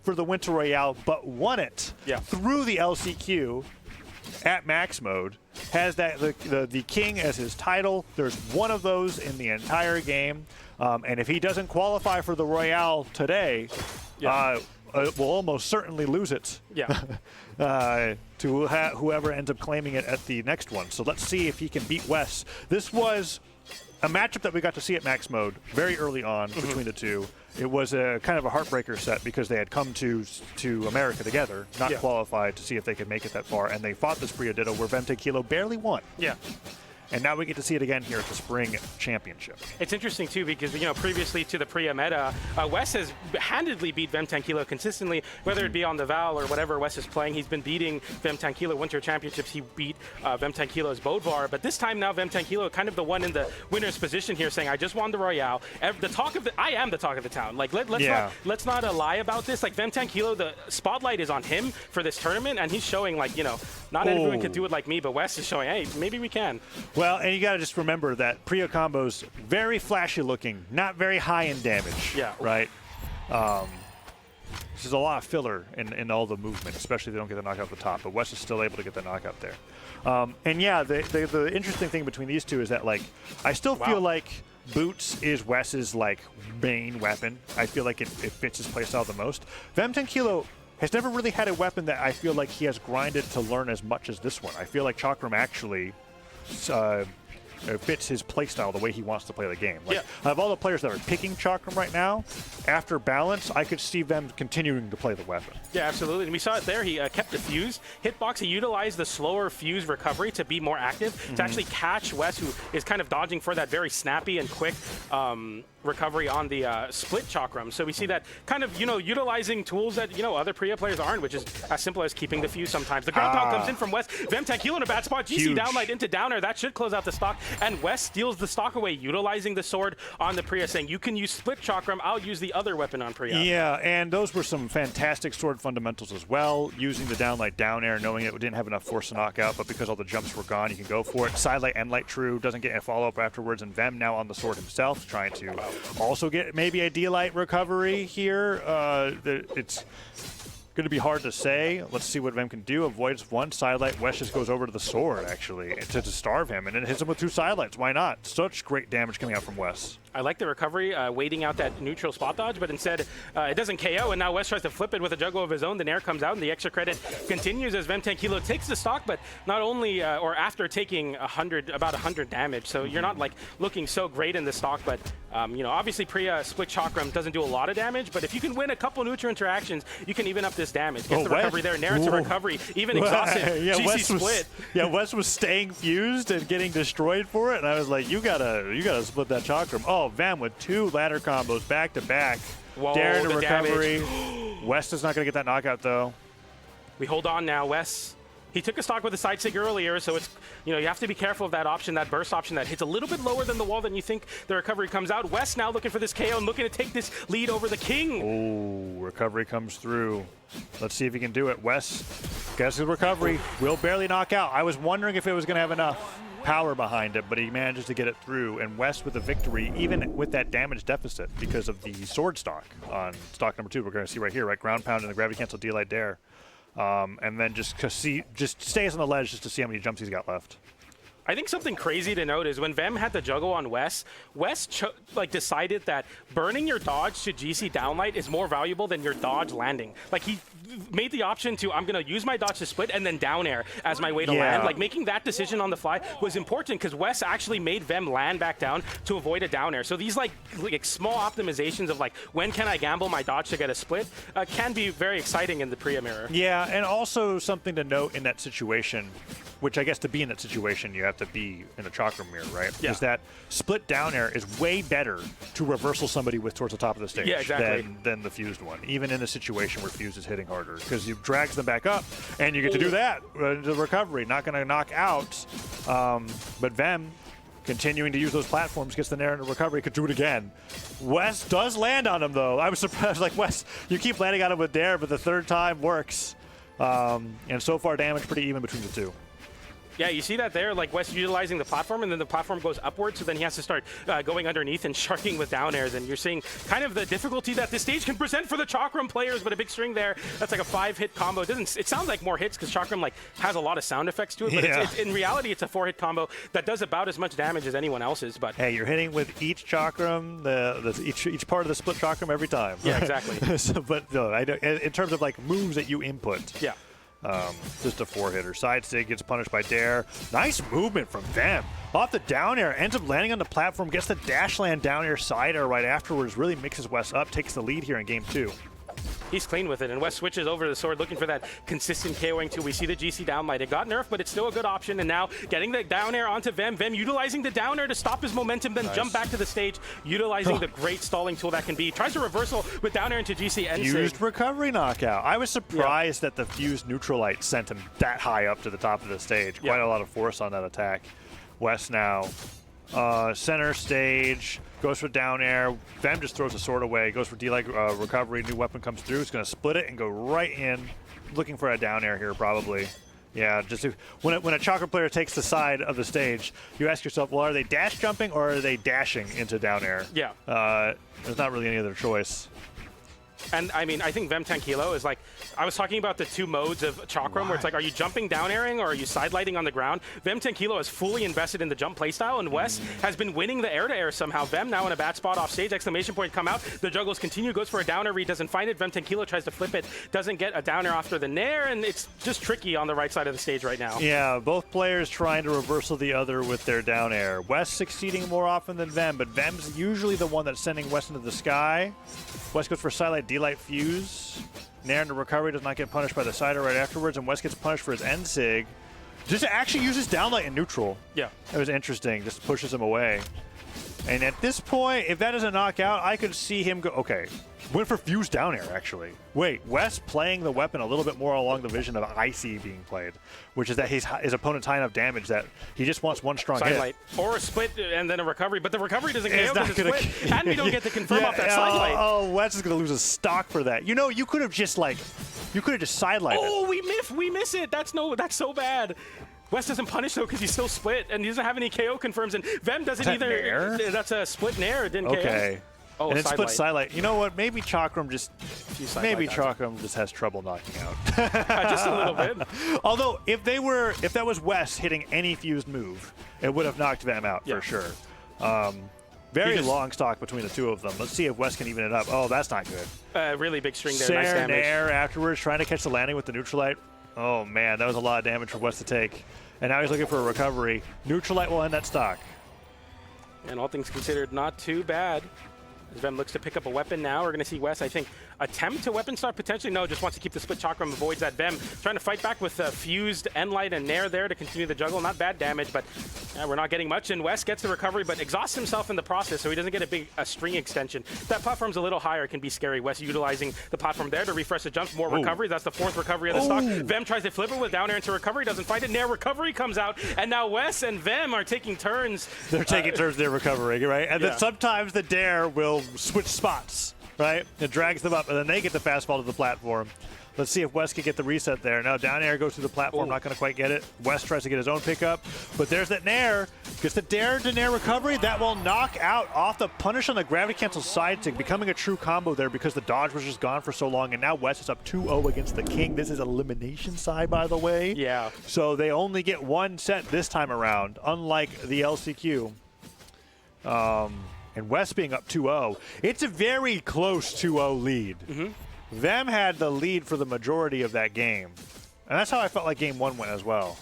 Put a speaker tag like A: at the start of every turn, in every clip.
A: for the Winter Royale, but won it through the LCQ at max mode. Has that the king as his title. There's one of those in the entire game, and if he doesn't qualify for the Royale today, will almost certainly lose it. To whoever ends up claiming it at the next one. So let's see if he can beat Wess. This was a matchup that we got to see at max mode very early on between the two. It was a kind of a heartbreaker set because they had come to America together, not qualified to see if they could make it that far, and they fought this Bria Ditto where V3M barely won. And now we get to see it again here at the Spring Championship.
B: It's interesting, too, because, you know, previously to the Priya meta, Wess has handedly beat V3M consistently, whether it be on the Val or whatever Wess is playing. He's been beating V3M Winter Championships. He beat V3M's Bodvar. But this time now, V3M kind of the one in the winner's position here, saying, I just won the Royale. I am the talk of the town. Like, let's not lie about this. Like, V3M, the spotlight is on him for this tournament, and he's showing, like, you know, not everyone can do it like me, but Wess is showing, hey, maybe we can.
A: Well, and you got to just remember that Priya combo's very flashy looking, not very high in damage. Right? There's a lot of filler in all the movement, especially if they don't get the knockout at the top. But Wess is still able to get the knockout there. And yeah, the interesting thing between these two is that, like, I still feel like Boots is Wess's, like, main weapon. I feel like it fits his playstyle the most. V3M has never really had a weapon that I feel like he has grinded to learn as much as this one. I feel like Chakram actually fits his playstyle the way he wants to play the game. Like, of all the players that are picking Chakram right now, after balance, I could see them continuing to play the weapon.
B: Yeah, absolutely. And we saw it there. He kept the fuse hitbox. He utilized the slower fuse recovery to be more active, to actually catch Wess, who is kind of dodging for that very snappy and quick recovery on the split Chakram. So we see that kind of, you know, utilizing tools that, you know, other Priya players aren't, which is as simple as keeping the fuse sometimes. The ground pound comes in from Wess. V3M in a bad spot. GC downlight into downer. That should close out the stock. And Wess steals the stock away, utilizing the sword on the Priya, saying, you can use split Chakram. I'll use the other weapon on Priya.
A: Yeah, and those were some fantastic sword fundamentals as well. Using the downlight down air, knowing it didn't have enough force to knock out, but because all the jumps were gone, you can go for it. Side light and light true, doesn't get a follow-up afterwards, and Vem now on the sword himself, trying to also get maybe a D-light recovery here. It's going to be hard to say. Let's see what Vem can do. Avoids one side light. Wess just goes over to the sword, actually, to starve him, and then hits him with two side lights. Why not? Such great damage coming out from Wess.
B: I like the recovery, waiting out that neutral spot dodge, but instead it doesn't KO, and now Wess tries to flip it with a juggle of his own. The Nair comes out, and the extra credit continues as V3M takes the stock, but not only, or after taking about 100 damage, so you're not like looking so great in the stock, but you know, obviously Priya split Chakram doesn't do a lot of damage, but if you can win a couple neutral interactions, you can even up this damage. Gets the recovery there, Nair to recovery, even exhausted. GC split.
A: Wess was staying fused and getting destroyed for it, and I was like, you gotta split that Chakram. Oh, Vem with two ladder combos back to back. Dare to recovery. Wess is not going to get that knockout though.
B: We hold on now, Wess. He took a stock with a side sig earlier, so it's, you know, you have to be careful of that option, that burst option that hits a little bit lower than the wall than you think the recovery comes out. Wess now looking for this KO and looking to take this lead over the king.
A: Oh, recovery comes through. Let's see if he can do it. Wess gets his recovery. Will barely knock out. I was wondering if it was going to have enough power behind it, but he manages to get it through, and Wess with a victory, even with that damage deficit because of the sword stock on stock number 2. We're going to see right here, right? Ground pound and the gravity cancel D-light dare. And then just stays on the ledge just to see how many jumps he's got left.
B: I think something crazy to note is when Vem had the juggle on Wess decided that burning your dodge to GC downlight is more valuable than your dodge landing. Like, he made the option to, I'm going to use my dodge to split and then down air as my way to land. Like, making that decision on the fly was important because Wess actually made Vem land back down to avoid a down air. So these like small optimizations of like, when can I gamble my dodge to get a split can be very exciting in the Priya mirror.
A: Yeah, and also something to note in that situation, which I guess to be in that situation, you have to be in a Chakram mirror, right?
B: Yeah.
A: Is that split down air is way better to reversal somebody with towards the top of the stage than the fused one, even in a situation where fused is hitting harder, because you drags them back up, and you get to do that. The recovery, not going to knock out, but Vem, continuing to use those platforms, gets the Nair into recovery, could do it again. Wess does land on him, though. I was surprised, like, Wess, you keep landing on him with Dare, but the third time works. And so far, damage pretty even between the two.
B: Yeah, you see that there, like Wess utilizing the platform, and then the platform goes upward, so then he has to start going underneath and sharking with down airs, and you're seeing kind of the difficulty that this stage can present for the Chakram players, but a big string there. That's like a 5-hit combo. It sounds like more hits because Chakram like has a lot of sound effects to it, but it's, in reality, it's a 4-hit combo that does about as much damage as anyone else's. But
A: hey, you're hitting with each Chakram, each part of the split Chakram every time.
B: Yeah, exactly.
A: So, but no, in terms of like moves that you input.
B: Yeah.
A: Just a 4-hitter. Side stick gets punished by Dare. Nice movement from them. Off the down air, ends up landing on the platform, gets the dash land down air side air right afterwards, really mixes Wess up, takes the lead here in game 2.
B: He's clean with it, and Wess switches over to the sword, looking for that consistent KOing too. We see the GC downlight. It got nerfed, but it's still a good option, and now getting the down air onto Vem. Vem utilizing the down air to stop his momentum, then jump back to the stage, utilizing the great stalling tool that can be. Tries a reversal with down air into GC and
A: Fused recovery knockout. I was surprised that the fused neutral light sent him that high up to the top of the stage. Quite a lot of force on that attack. Wess now center stage, goes for down air. Vem just throws the sword away, goes for D-leg recovery. New weapon comes through. It's going to split it and go right in. Looking for a down air here, probably. Yeah, just when a Chakra player takes the side of the stage, you ask yourself, well, are they dash jumping or are they dashing into down air?
B: Yeah.
A: There's not really any other choice.
B: And I mean, I think V3M is like, I was talking about the two modes of Chakram, where it's like, are you jumping down airing or are you side lighting on the ground? V3M is fully invested in the jump playstyle, and Wess has been winning the air to air somehow. Vem now in a bad spot off stage, exclamation point come out. The juggles continue, goes for a down air read, doesn't find it. V3M tries to flip it, doesn't get a down air after the nair, and it's just tricky on the right side of the stage right now.
A: Yeah, both players trying to reversal the other with their down air. Wess succeeding more often than Vem, but Vem's usually the one that's sending Wess into the sky. Wess goes for sidelight, D-light fuse. Nair into recovery, does not get punished by the sider right afterwards, and Wess gets punished for his end sig. Just actually uses downlight in neutral.
B: Yeah.
A: It was interesting, just pushes him away. And at this point, if that doesn't knock out, I could see him go, okay, went for fuse down air, actually. Wait, Wess playing the weapon a little bit more along the vision of IC being played, which is that his opponent's high enough damage that he just wants one strong
B: sidelight.
A: hit.
B: Or a split and then a recovery, but the recovery doesn't KO because it's split, and we don't get to confirm off that sidelight.
A: Oh, Wess is going to lose his stock for that. You know, you could have just sidelighted.
B: Oh, we miss it. That's so bad. Wess doesn't punish though because he's still split and he doesn't have any KO confirms, and Vem doesn't either.
A: Nair?
B: That's a split nair. It didn't
A: KO.
B: Oh,
A: and it's split sidelight. You know what? Maybe Chakram just has trouble knocking out.
B: Just a little bit.
A: Although if that was Wess hitting any fused move, it would have knocked Vem out for sure. Very long stock between the two of them. Let's see if Wess can even it up. Oh, that's not good.
B: Really big string there. Nice damage.
A: Nair afterwards, trying to catch the landing with the neutral light. Oh man, that was a lot of damage for Wess to take. And now he's looking for a recovery. Neutral light will end that stock.
B: And all things considered, not too bad. As Vem looks to pick up a weapon now, we're going to see Wess, I think, attempt to weapon start potentially. No, just wants to keep the split Chakram, avoids that. Vem trying to fight back with fused N-Light and Nair there to continue the juggle. Not bad damage, but we're not getting much. And Wess gets the recovery, but exhausts himself in the process, so he doesn't get a string extension. That platform's a little higher, it can be scary. Wess utilizing the platform there to refresh the jumps, more recovery. That's the 4th recovery of the stock. Vem tries to flip it with down air into recovery, doesn't find it. Nair recovery comes out, and now Wess and Vem are taking turns.
A: They're taking turns their recovery, right? And then sometimes the Dare will switch spots. Right? It drags them up, and then they get the fastball to the platform. Let's see if Wess can get the reset there. Now down air goes to the platform, not going to quite get it. Wess tries to get his own pickup, but there's that Nair. Gets the Dare to Nair recovery. That will knock out off the punish on the gravity cancel side stick, becoming a true combo there because the dodge was just gone for so long, and now Wess is up 2-0 against the King. This is elimination side, by the way.
B: Yeah.
A: So they only get one set this time around, unlike the LCQ. And Wess being up 2-0, it's a very close 2-0 lead. Vem had the lead for the majority of that game. And that's how I felt like game 1 went as well.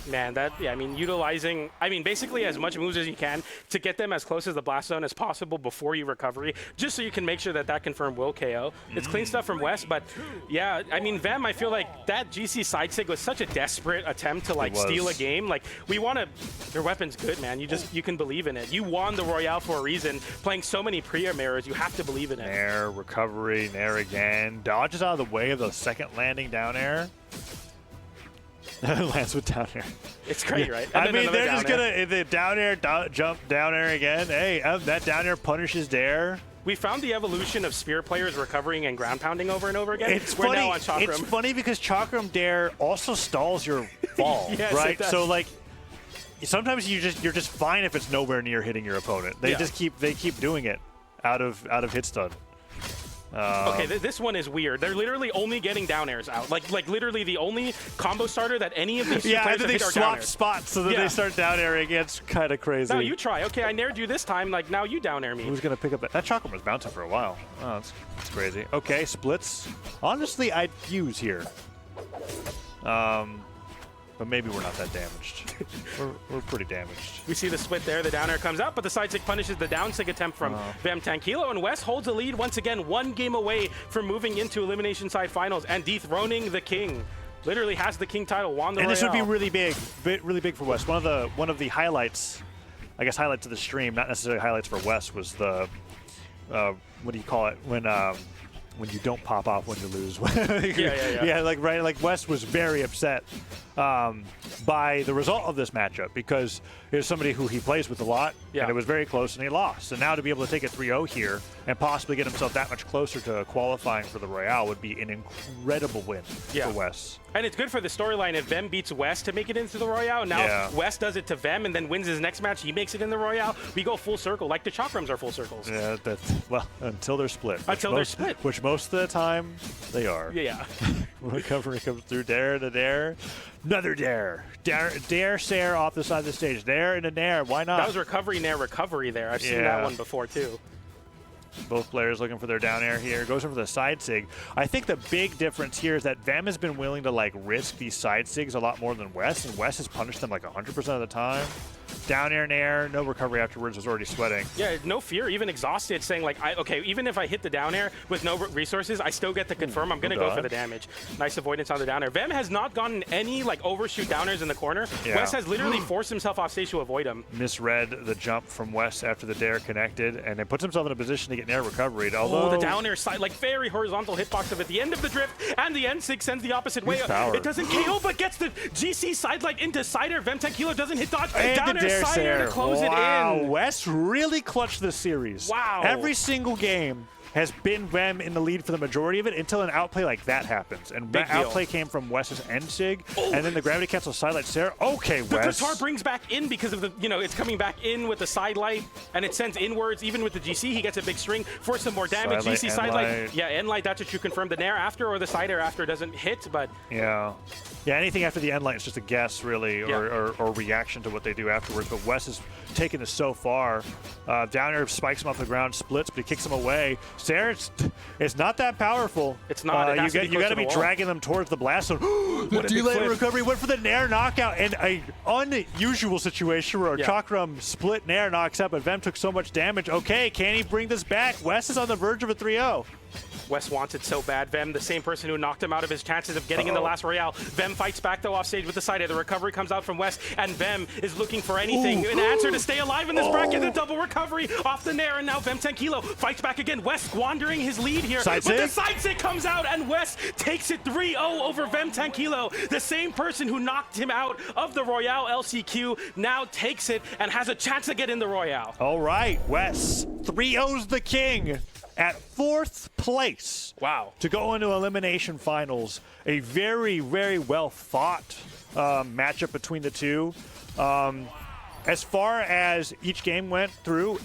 B: Man, I mean, utilizing, basically as much moves as you can to get them as close as the blast zone as possible before you recovery, just so you can make sure that confirm will KO. It's clean stuff from Wess, but yeah, I mean, Vem, I feel like that GC side sig was such a desperate attempt to steal a game. Like, your weapon's good, man. You can believe in it. You won the Royale for a reason. Playing so many pre-air mirrors, you have to believe in it.
A: Nair, recovery, Nair again. Dodges out of the way of the second landing down air. Lands with down air.
B: It's great, right?
A: I mean, they're just going to, if they down air, jump down air again. Hey, that down air punishes Dare.
B: We found the evolution of Spear players recovering and ground pounding over and over again.
A: It's
B: We're
A: funny.
B: now on Chakram.
A: It's funny because Chakram Dare also stalls your fall,
B: Yes,
A: right?
B: it does.
A: So like sometimes you're just fine if it's nowhere near hitting your opponent. They just keep doing it out of hit stun.
B: Okay, this one is weird. They're literally only getting down airs out. Like literally the only combo starter that any of these two
A: Yeah,
B: players
A: and then
B: have
A: they
B: hit are down
A: swap
B: airs.
A: spots so that they start down airing. It's kind of crazy.
B: Now you try. Okay, I nared you this time. Like now you down air me.
A: Who's gonna pick up that Chakram was bouncing for a while. Oh, that's crazy. Okay, splits. Honestly, I'd fuse here. But maybe we're not that damaged. we're pretty damaged.
B: We see the split there. The down air comes out, but the side stick punishes the down stick attempt from V3M, and Wess holds a lead once again, 1 game away from moving into Elimination Side Finals and dethroning the King. Literally has the King title, won the
A: And this would be
B: Royale.
A: really big for Wess. One of the highlights, I guess highlights of the stream, not necessarily highlights for Wess, was the what do you call it when you don't pop off when you lose. Yeah, like Wess was very upset by the result of this matchup because it was somebody who he plays with a lot, and it was very close, and he lost. And now to be able to take a 3-0 here and possibly get himself that much closer to qualifying for the Royale would be an incredible win for Wess.
B: And it's good for the storyline if Vem beats Wess to make it into the Royale. Now Wess does it to Vem and then wins his next match. He makes it in the Royale. We go full circle, like the Chakrams are full circles.
A: Yeah, well, until they're split.
B: Until they're split.
A: Which most of the time they are.
B: Yeah.
A: Recovery comes through dare to dare. Another dare. Dare Sair off the side of the stage. Dare and a dare. Why not?
B: That was recovery nair recovery there. I've seen that one before too.
A: Both players looking for their down air here. Goes over the side sig. I think the big difference here is that Vem has been willing to like risk these side sigs a lot more than Wess, and Wess has punished them like 100% of the time. Down air and air, no recovery afterwards, was already sweating.
B: Yeah, no fear, even exhausted, saying like, okay, even if I hit the down air with no resources, I still get to confirm I'm going to go for the damage. Nice avoidance on the down air. Vem has not gotten any like overshoot down airs in the corner. Wess has literally forced himself off stage to avoid him.
A: Misread the jump from Wess after the dare connected, and then puts himself in a position to get nair recovered. Although
B: the down air side, like very horizontal hitbox of at the end of the drift, and the N6 sends the opposite way. It doesn't KO, but gets the GC side light into side air. V3M doesn't hit dodge. Down air, side air to close it in.
A: Wow, Wess really clutched this series.
B: Wow.
A: Every single game has been Vem in the lead for the majority of it until an outplay like that happens. And that outplay came from Wess's end sig, and then the gravity cancel side light Sair. Okay,
B: the
A: Wess.
B: The guitar brings back in because of the, it's coming back in with the side light, and it sends inwards. Even with the GC, he gets a big string for some more damage.
A: Side
B: GC side light. Yeah, end light, that's what you confirm. The nair after or the side air after doesn't hit, but.
A: Yeah, anything after the end light is just a guess, really, or reaction to what they do afterwards. But Wess has taken this so far. Down air spikes him off the ground, splits, but he kicks him away. Sair, it's not that powerful.
B: It's not.
A: You got to be dragging them towards the blast zone. The delay recovery went for the nair knockout, and an unusual situation where Chakram split nair knocks up, but Vem took so much damage. Okay, can he bring this back? Wess is on the verge of a 3-0.
B: Wess wants it so bad. Vem, the same person who knocked him out of his chances of getting in the last Royale. Vem fights back though off stage with the side air. The recovery comes out from Wess, and Vem is looking for anything, an answer to stay alive in this bracket. The double recovery off the nair, and now V3M fights back again. Wess squandering his lead here. But the side stick comes out, and Wess takes it 3-0 over V3M. The same person who knocked him out of the Royale LCQ now takes it and has a chance to get in the Royale.
A: All right, Wess 3-0's the king at 4th place.
B: Wow.
A: To go into Elimination Finals. A very, very well fought matchup between the two. As far as each game went through,